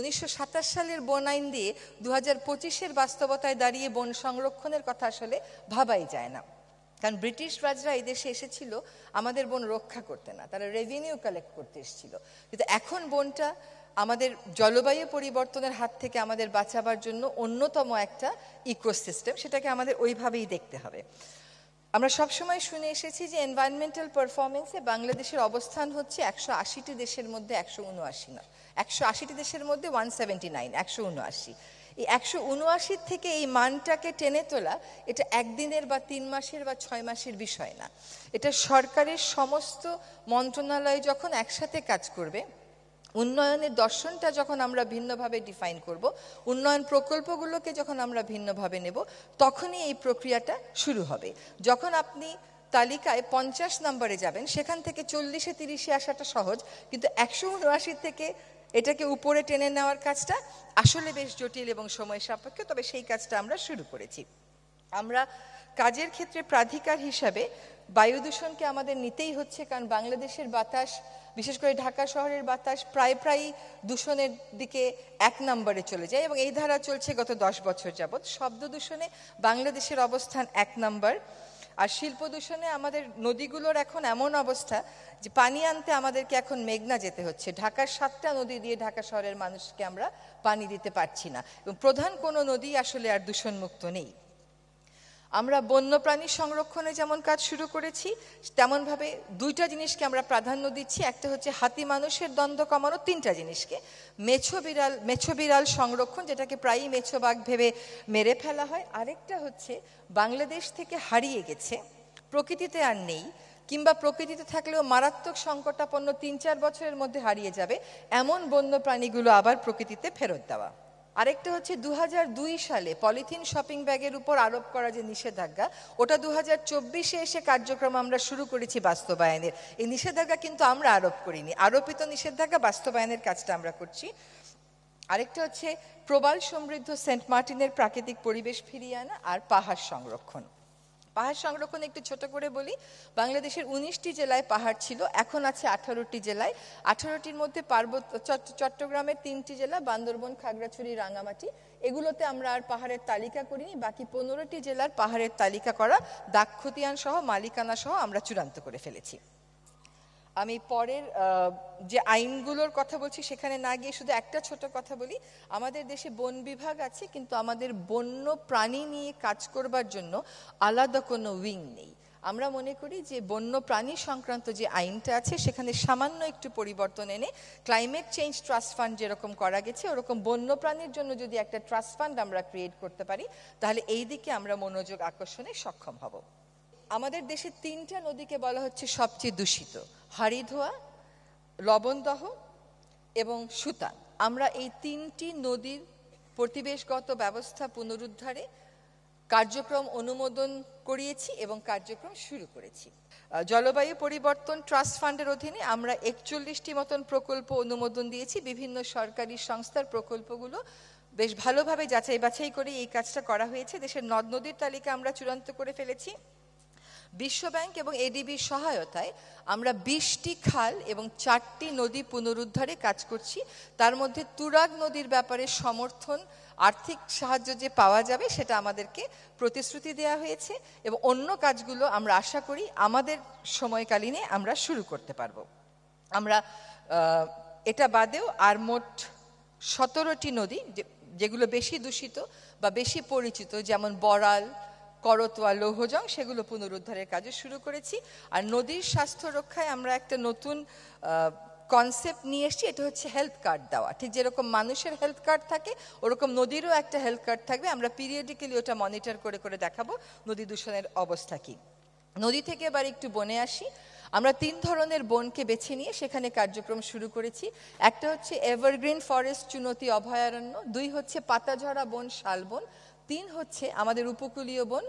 1927 সালের বন আইন দিয়ে 2025-এর বাস্তবতায় দাঁড়িয়ে বন সংরক্ষণের কথা আসলে ভাবাই যায় না। কারণ ব্রিটিশ রাজরা এই দেশে এসেছিল আমাদের বন রক্ষা করতে না, তারা রেভিনিউ কালেক্ট করতে এসেছিল। কিন্তু এখন বনটা আমাদের জলবায়ু পরিবর্তনের হাত থেকে আমাদের বাঁচাবার জন্য অন্যতম একটা ইকোসিস্টেম, সেটাকে আমাদের ওইভাবেই দেখতে হবে। আমরা সবসময় শুনে এসেছি যে এনভায়রনমেন্টাল পারফরমেন্সে বাংলাদেশের অবস্থান হচ্ছে 180টি দেশের মধ্যে 179 না, 180টি দেশের মধ্যে 179, 179। এই 179 থেকে এই মানটাকে টেনে তোলা এটা একদিনের বা 3 মাসের বা 6 মাসের বিষয় না। এটা সরকারের সমস্ত মন্ত্রণালয় যখন একসাথে কাজ করবে, উন্নয়নের দর্শনটা যখন আমরা ভিন্নভাবে ডিফাইন করব, উন্নয়ন প্রকল্পগুলোকে যখন আমরা ভিন্নভাবে নেব, তখনই এই প্রক্রিয়াটা শুরু হবে। যখন আপনি তালিকায় 50 নম্বরে যাবেন, সেখান থেকে 40-এ 30-এ আসাটা সহজ, কিন্তু 179 থেকে এটাকে উপরে টেনে নেওয়ার কাজটা আসলে বেশ জটিল এবং সময় সাপেক্ষ। তবে সেই কাজটা আমরা শুরু করেছি। আমরা কাজের ক্ষেত্রে প্রাধিকার হিসাবে বায়ু দূষণকে আমাদের নিতেই হচ্ছে, কারণ বাংলাদেশের বাতাস, বিশেষ করে ঢাকা শহরের বাতাস প্রায় দূষণের দিকে 1 নম্বরে চলে যায় এবং এই ধারা চলছে গত 10 বছর যাবৎ। শব্দ দূষণে বাংলাদেশের অবস্থান 1 নম্বর। আর শিল্প দূষণে আমাদের নদীগুলোর এখন এমন অবস্থা যে পানি আনতে আমাদেরকে এখন মেঘনা যেতে হচ্ছে। ঢাকার 7টা নদী দিয়ে ঢাকা শহরের মানুষকে আমরা পানি দিতে পারছি না, এবং প্রধান কোনো নদী আসলে আর দূষণমুক্ত নেই। আমরা বন্যপ্রাণী সংরক্ষণে যেমন কাজ শুরু করেছি, তেমনভাবে 2টা জিনিসকে আমরা প্রাধান্য দিচ্ছি। একটা হচ্ছে হাতি মানুষের দ্বন্দ্ব কমানো, 3টা জিনিসকে। মেছো বিড়াল সংরক্ষণ, যেটাকে প্রায়ই মেছো বাঘ ভেবে মেরে ফেলা হয়। আরেকটা হচ্ছে বাংলাদেশ থেকে হারিয়ে গেছে, প্রকৃতিতে আর নেই, কিংবা প্রকৃতিতে থাকলেও মারাত্মক সংকটাপন্ন 3-4 বছরের মধ্যে হারিয়ে যাবে এমন বন্যপ্রাণীগুলো আবার প্রকৃতিতে ফেরত দেওয়া। আরেকটা হচ্ছে 2002 সালে পলিথিন শপিং ব্যাগের উপর আরোপ করা যে নিষেধাজ্ঞা, ওটা 2024-এ এসে কার্যক্রম আমরা শুরু করেছি বাস্তবায়নের। এই নিষেধাজ্ঞা কিন্তু আমরা আরোপ করিনি, আরোপিত নিষেধাজ্ঞা বাস্তবায়নের কাজটা আমরা করছি। আরেকটা হচ্ছে প্রবাল সমৃদ্ধ সেন্ট মার্টিনের প্রাকৃতিক পরিবেশ ফিরিয়ে আনা আর পাহাড় সংরক্ষণ। পাহাড় সংরক্ষণ একটু ছোট করে বলি। বাংলাদেশের 19টি জেলায় পাহাড় ছিল, এখন আছে 18টি জেলায়। 18টির মধ্যে চট্টগ্রামের 3টি জেলা, বান্দরবন, খাগড়াছড়ি, রাঙামাটি, এগুলোতে আমরা আর পাহাড়ের তালিকা করিনি। বাকি 15টি জেলার পাহাড়ের তালিকা করা, দাগ খতিয়ান সহ, মালিকানা সহ আমরা চূড়ান্ত করে ফেলেছি। আমি পরের যে আইনগুলোর কথা বলছি সেখানে না গিয়ে শুধু একটা ছোট কথা বলি। আমাদের দেশে বন বিভাগ আছে, কিন্তু আমাদের বন্য প্রাণী নিয়ে কাজ করবার জন্য আলাদা কোনো উইং নেই। আমরা মনে করি যে বন্য প্রাণী সংক্রান্ত যে আইনটা আছে সেখানে সামান্য একটু পরিবর্তন এনে ক্লাইমেট চেঞ্জ ট্রাস্ট ফান্ড যেরকম করা গেছে, ওরকম বন্য প্রাণীর জন্য যদি একটা ট্রাস্ট ফান্ড আমরা ক্রিয়েট করতে পারি, তাহলে এই দিকে আমরা মনোযোগ আকর্ষণে সক্ষম হব। আমাদের দেশে 3টা নদীকে বলা হচ্ছে সবচেয়ে দূষিত: হারিধোয়া, লবণদহ এবং সুতান। আমরা এই 3টি নদীর পরিবেশগত ব্যবস্থা পুনরুদ্ধারে কার্যক্রম অনুমোদন করিয়েছি এবং কার্যক্রম শুরু করেছি। জলবায়ু পরিবর্তন ট্রাস্ট ফান্ডের অধীনে আমরা 41টি মতন প্রকল্প অনুমোদন দিয়েছি। বিভিন্ন সরকারি সংস্থার প্রকল্পগুলো বেশ ভালোভাবে যাচাই বাছাই করে এই কাজটা করা হয়েছে। দেশের নদ নদীর তালিকা আমরা চূড়ান্ত করে ফেলেছি। বিশ্বব্যাংক এবং এডিবির সহায়তায় আমরা 20টি খাল এবং 4টি নদী পুনরুদ্ধারে কাজ করছি। তার মধ্যে তুরাগ নদীর ব্যাপারে সমর্থন, আর্থিক সাহায্য যে পাওয়া যাবে সেটা আমাদেরকে প্রতিশ্রুতি দেওয়া হয়েছে, এবং অন্য কাজগুলো আমরা আশা করি আমাদের সময়কালীনে আমরা শুরু করতে পারব। আমরা এটা বাদেও আর মোট 17টি নদী যেগুলো বেশি দূষিত বা বেশি পরিচিত, যেমন বড়াল, করতোয়া, লৌহজং, সেগুলো পুনরুদ্ধারের কাজে শুরু করেছি। আর নদীর স্বাস্থ্য রক্ষায় আমরা একটা নতুন কনসেপ্ট নিয়ে এসেছি, এটা হচ্ছে হেলথ কার্ড দেওয়া। ঠিক যেরকম মানুষের হেলথ কার্ড থাকে, ওরকম নদীরও একটা হেলথ কার্ড থাকবে। আমরা পিরিয়ডিক্যালি ওটা মনিটর করে করে দেখাবো নদী দূষণের অবস্থা কী। নদী থেকে এবার একটু বনে আসি। আমরা 3 ধরনের বনকে বেছে নিয়ে সেখানে কার্যক্রম শুরু করেছি। একটা হচ্ছে এভারগ্রিন ফরেস্ট চুনতি অভয়ারণ্য, 2 হচ্ছে পাতাঝরা বন শালবন, 3 হচ্ছে আমাদের উপকূলীয় বন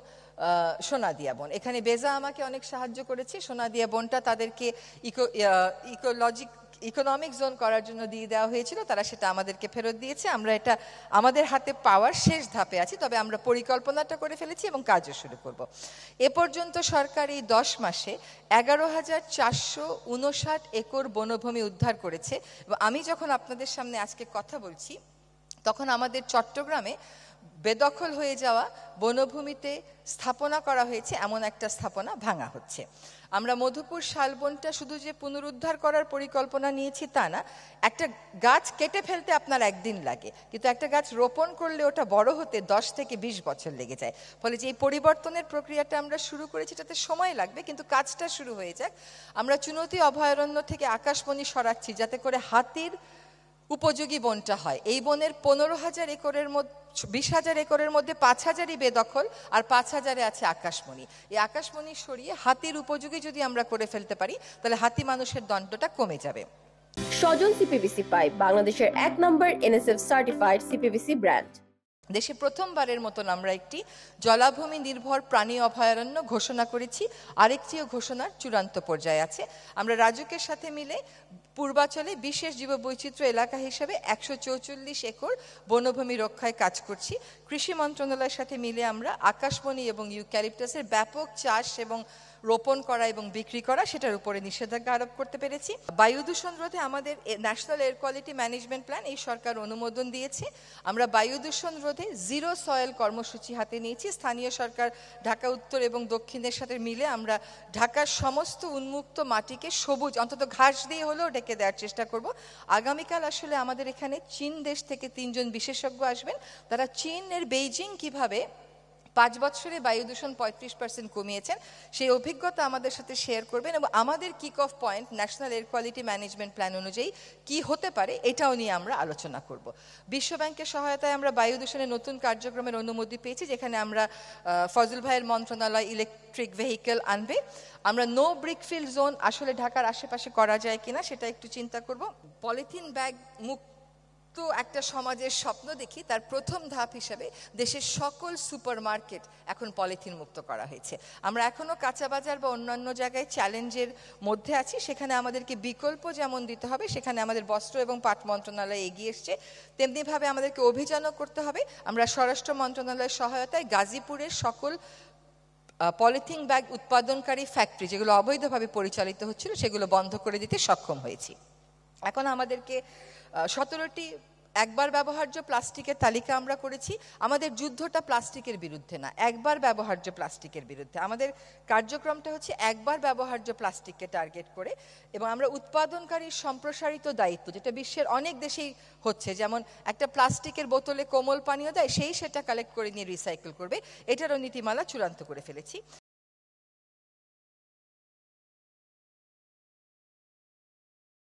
সোনাদিয়া বন। এখানে বেজা আমাকে অনেক সাহায্য করেছে। সোনাদিয়া বনটা তাদেরকে ইকোনমিক জোন করার জন্য দিয়ে দেওয়া হয়েছিল, তারা সেটা আমাদেরকে ফেরত দিয়েছে। আমরা এটা আমাদের হাতে পাওয়ার শেষ ধাপে আছি, তবে আমরা পরিকল্পনাটা করে ফেলেছি এবং কাজও শুরু করব। এ পর্যন্ত সরকার এই 10 মাসে 11,459 একর বনভূমি উদ্ধার করেছে। এবং আমি যখন আপনাদের সামনে আজকে কথা বলছি, তখন আমাদের চট্টগ্রামে বেদখল হয়ে যাওয়া বনভূমিতে স্থাপনা করা হয়েছে এমন একটা স্থাপনা ভাঙা হচ্ছে। আমরা মধুপুর শালবনটা শুধু যে পুনরুদ্ধার করার পরিকল্পনা নিয়েছি তা না, একটা গাছ কেটে ফেলতে আপনার একদিন লাগে, কিন্তু একটা গাছ রোপণ করলে ওটা বড় হতে 10 থেকে 20 বছর লেগে যায়। ফলে যে এই পরিবর্তনের প্রক্রিয়াটা আমরা শুরু করেছি তাতে সময় লাগবে, কিন্তু কাজটা শুরু হয়ে যাক। আমরা চুনতি অভয়ারণ্য থেকে আকাশমণি সরাচ্ছি যাতে করে হাতির উপযোগী বনটা হয়। এই বনের 15,000 একরের মধ্যে 20,000 একরের মধ্যে 5,000ই বেদখল, আর 5,000-এ আছে আকাশমণি। এই আকাশমণি সরিয়ে হাতির উপযোগী যদি আমরা করে ফেলতে পারি, তাহলে হাতি মানুষের দণ্ডটা কমে যাবে। সজন সিপিভিসি পাইপ বাংলাদেশের 1 নম্বর এনএসএফ সার্টিফাইড সিপিভিসি ব্র্যান্ড। দেশে প্রথমবারের মতন আমরা একটি জলাভূমি নির্ভর প্রাণী অভয়ারণ্য ঘোষণা করেছি, আরেকটিও ঘোষণার চূড়ান্ত পর্যায়ে আছে। আমরা রাজুকের সাথে মিলে পূর্বাচলে বিশেষ জীববৈচিত্র্য এলাকা হিসেবে 144 একর বনভূমি রক্ষায় কাজ করছি। কৃষি মন্ত্রণালয়ের সাথে মিলে আমরা আকাশমণি এবং ইউক্যালিপটাসের ব্যাপক চাষ এবং রোপণ করা এবং বিক্রি করা সেটার উপরে নিষেধাজ্ঞা আরোপ করতে পেরেছি। বায়ু দূষণ রোধে আমাদের national air quality management plan এই সরকার অনুমোদন দিয়েছে। আমরা বায়ু দূষণ রোধে জিরো সয়েল কর্মসূচি হাতে নিয়েছি। স্থানীয় সরকার ঢাকা উত্তর এবং দক্ষিণের সাথে মিলে আমরা ঢাকার সমস্ত উন্মুক্ত মাটিকে সবুজ, অন্তত ঘাস দিয়ে হলেও ঢেকে দেওয়ার চেষ্টা করব। আগামীকাল আসলে আমাদের এখানে চীন দেশ থেকে 3 জন বিশেষজ্ঞ আসবেন। তারা চীনের বেইজিং কিভাবে 5 বছরে বায়ু দূষণ 35% কমিয়েছেন সেই অভিজ্ঞতা আমাদের সাথে শেয়ার করবেন, এবং আমাদের kick off point national air quality management plan অনুযায়ী কি হতে পারে এটাও নিয়ে আমরা আলোচনা করব। বিশ্বব্যাংকের সহায়তায় আমরা বায়ু দূষণের নতুন কার্যক্রমের অনুমতি পেয়েছি, যেখানে আমরা ফজল ভাইয়ের মন্ত্রণালয় ইলেকট্রিক ভেহিকেল আনবে। আমরা নো ব্রিকফিল্ড জোন আসলে ঢাকার আশেপাশে করা যায় কিনা সেটা একটু চিন্তা করব। পলিথিন ব্যাগ মুক্ত একটা সমাজের স্বপ্ন দেখি, তার প্রথম ধাপ হিসেবে দেশের সকল সুপারমার্কেট এখন পলিথিন মুক্ত করা হয়েছে। আমরা এখনো কাঁচা বাজার বা অন্যান্য জায়গায় চ্যালেঞ্জের মধ্যে আছি, সেখানে আমাদেরকে বিকল্প যেমন দিতে হবে, সেখানে আমাদের বস্ত্র এবং পাট মন্ত্রণালয় এগিয়ে এসছে, তেমনিভাবে আমাদেরকে অভিযানও করতে হবে। আমরা স্বরাষ্ট্র মন্ত্রণালয়ের সহায়তায় গাজীপুরের সকল পলিথিন ব্যাগ উৎপাদনকারী ফ্যাক্টরি যেগুলো অবৈধভাবে পরিচালিত হচ্ছিল সেগুলো বন্ধ করে দিতে সক্ষম হয়েছি। এখন আমাদেরকে 17টি একবার ব্যবহার্য প্লাস্টিকের তালিকা আমরা করেছি। আমাদের যুদ্ধটা প্লাস্টিকের বিরুদ্ধে না, একবার ব্যবহার্য প্লাস্টিকের বিরুদ্ধে। আমাদের কার্যক্রমটা হচ্ছে একবার ব্যবহার্য প্লাস্টিককে টার্গেট করে, এবং আমরা উৎপাদনকারীর সম্প্রসারিত দায়িত্ব, যেটা বিশ্বের অনেক দেশেই হচ্ছে, যেমন একটা প্লাস্টিকের বোতলে কোমল পানীয় দেয়, সেটা কালেক্ট করে নিয়ে রিসাইকেল করবে, এটারও নীতিমালা চূড়ান্ত করে ফেলেছি।